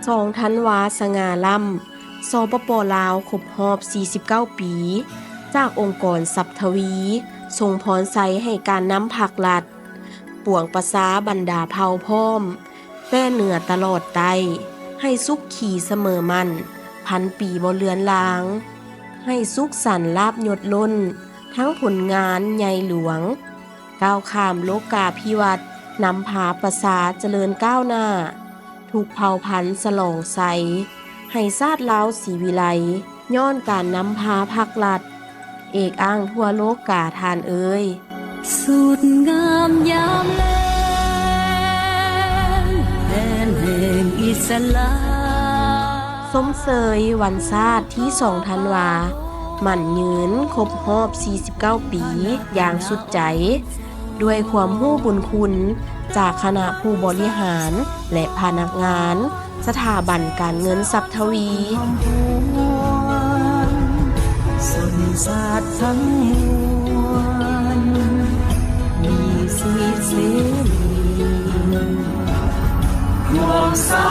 2 ธันวาสง่าล่ำ สปป.ลาวครบรอบ 49 ปี จากองค์กรทรัพย์ทวีส่งพรไสให้การนำภาครัฐปวงประสาบรรดาเผ่าพ้อมแป้เหนือตลอดไตให้สุขขี่เสมอมันพันปีบ่เลือนลาง ให้สุขสันต์ลาบยศล้น ทั้งผลงานใหญ่หลวง ก้าวข้ามโลกาภิวัตน์นำพาประสาเจริญก้าวหน้า ทุกเผ่าพันธุ์สลองใส ให้ชาติลาวศรีวิไลย้อนการนำพาภาครัฐ เอกอ้างทั่วโลกกาทานเอ่ยสุดงามยามแลงแดนแห่งอิสลามสมเสยวันชาติที่ 2 ธันวาหมั่นยืนครบรอบ 49 ปีอย่างสุดใจ ด้วยความรู้บุญคุณจากคณะผู้บริหารและพนักงานสถาบันการเงินทรัพย์ทวีสุนศาสตร์ทั้งมวลมีสิทธิเสรีความสา